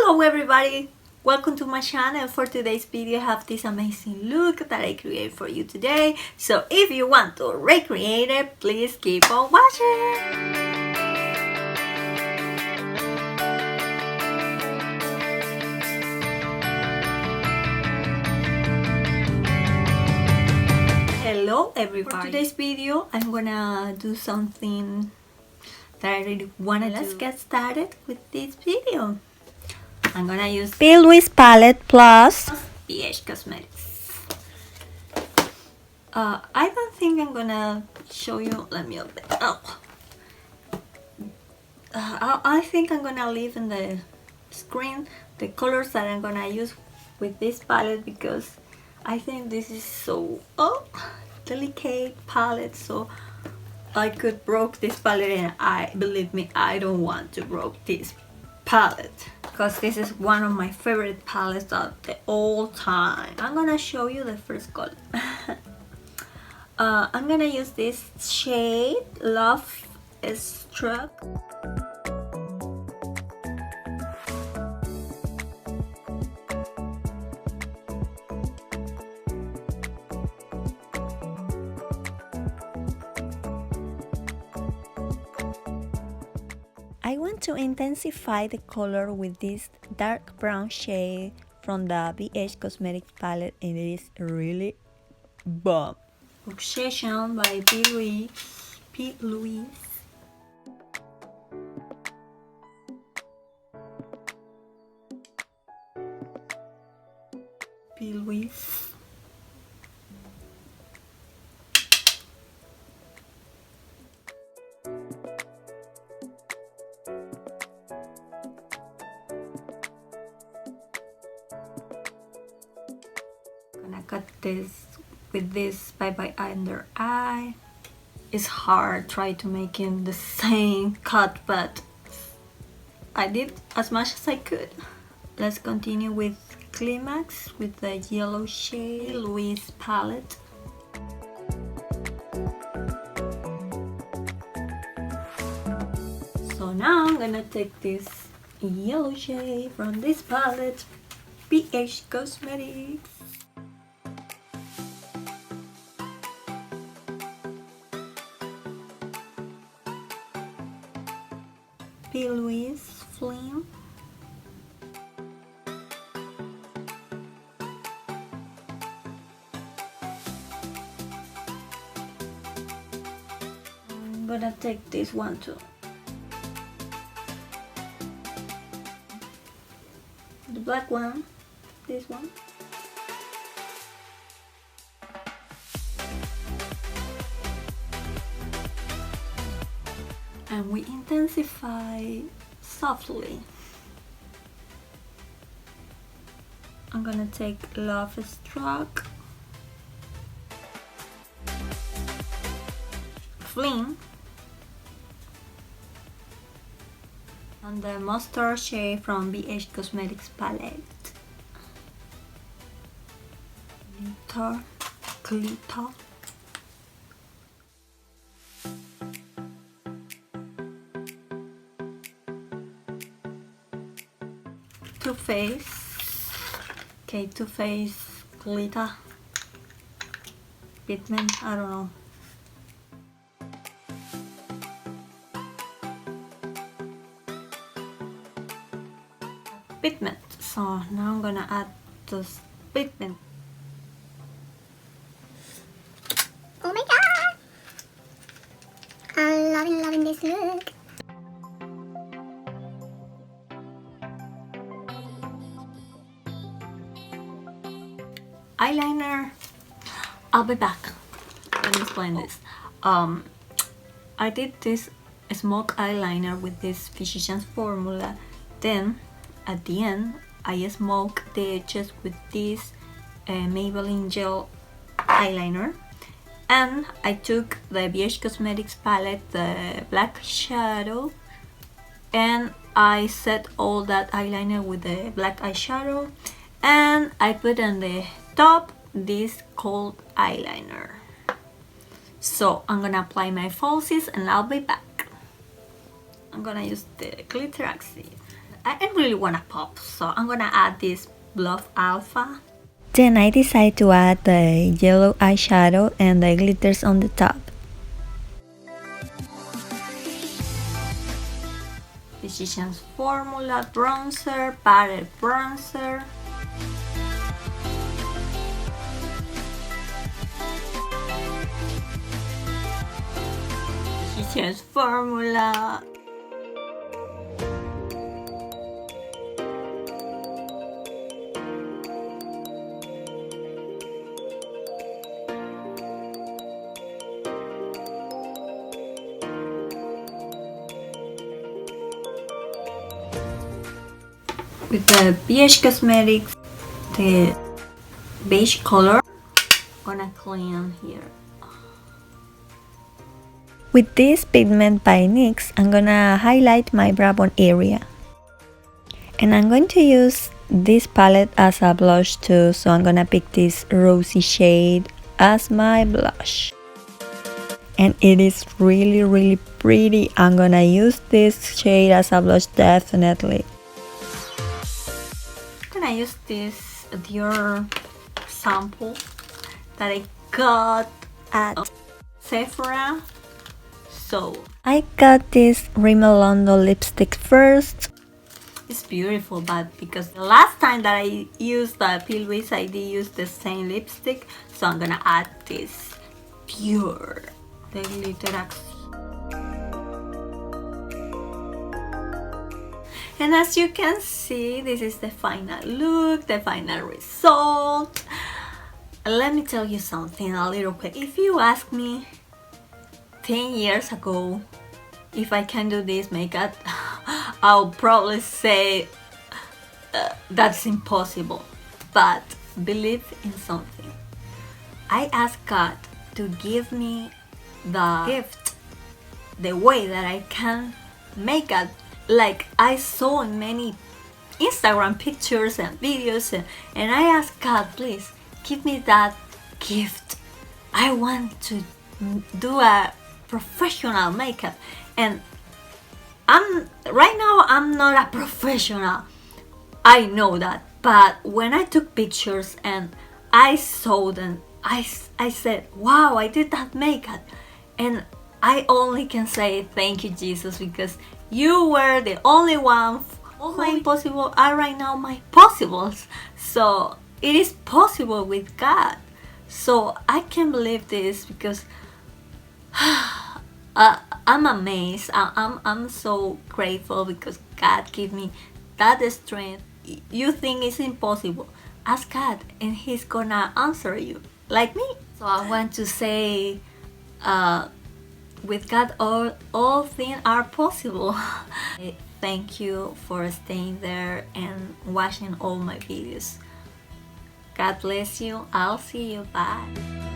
Hello everybody! Welcome to my channel. For today's video I have this amazing look that I created for you today. So if you want to recreate it, please keep on watching! Hello everybody! For today's video I'm gonna do something that I really wanna do. Let's get started with this video. I'm gonna use P.Louise palette plus BH Cosmetics. I don't think I'm gonna show you. Let me open. I think I'm gonna leave in the screen the colors that I'm gonna use with this palette because I think this is so delicate palette. So I could broke this palette, and believe me, I don't want to broke this palette because this is one of my favorite palettes of the all time. I'm gonna show you the first color. I'm gonna use this shade Love Struck. I want to intensify the color with this dark brown shade from the BH Cosmetics palette, and it is really bomb. Obsession by P.Louise. P.Louise. P.Louise. Gonna cut this with this bye under eye. It's hard try to make it the same cut, but I did as much as I could. Let's continue with Climax with the yellow shade Louise palette. So now I'm gonna take this yellow shade from this palette, BH Cosmetics. P.Louise Flame. I'm gonna take this one too. The black one, this one. And we intensify softly. I'm gonna take Love Struck, Flame, and the mustard shade from BH Cosmetics palette. Glitter. Too Faced. Okay, Too Faced glitter pigment. I don't know. Pigment. So now I'm gonna add this pigment. Oh my god! I'm loving this look. Eyeliner. I'll be back. Let me explain this. I did this smoke eyeliner with this Physicians formula. Then at the end I smoke the edges with this Maybelline gel eyeliner, and I took the BH Cosmetics palette, the black shadow, and I set all that eyeliner with the black eyeshadow, and I put on the top this cold eyeliner. So I'm gonna apply my falsies and I'll be back. I'm gonna use the glitter axis. I really want to pop, so I'm gonna add this Bluff Alpha. Then I decide to add the yellow eyeshadow and the glitters on the top. Physicians Formula bronzer, padded bronzer. Physicians Formula. With the BH Cosmetics, the beige color, gonna clean here. With this pigment by NYX, I'm gonna highlight my brow bone area. And I'm going to use this palette as a blush too, so I'm gonna pick this rosy shade as my blush. And it is really pretty. I'm gonna use this shade as a blush definitely. I use this Dior sample that I got at Sephora. So I got this Rimmel London lipstick first. It's beautiful, but because the last time that I used the P.Louise, I did use the same lipstick, so I'm gonna add this Pure, the glitter. And as you can see, this is the final look, the final result. Let me tell you something a little quick. If you ask me 10 years ago if I can do this makeup, I'll probably say that's impossible. But believe in something. I asked God to give me the gift, the way that I can make it. Like I saw in many Instagram pictures and videos, and I asked God, please give me that gift. I want to do a professional makeup, and right now I'm not a professional. I know that, but when I took pictures and I saw them, I said, wow, I did that makeup, and I only can say thank you, Jesus, because you were the only one. All my impossible are right now my possibles. So it is possible with God. So I can believe this because I'm amazed. I'm so grateful because God gave me that strength. You think it's impossible? Ask God and He's gonna answer you, like me. So I want to say, with God, all things are possible. Thank you for staying there and watching all my videos. God bless you. I'll see you. Bye.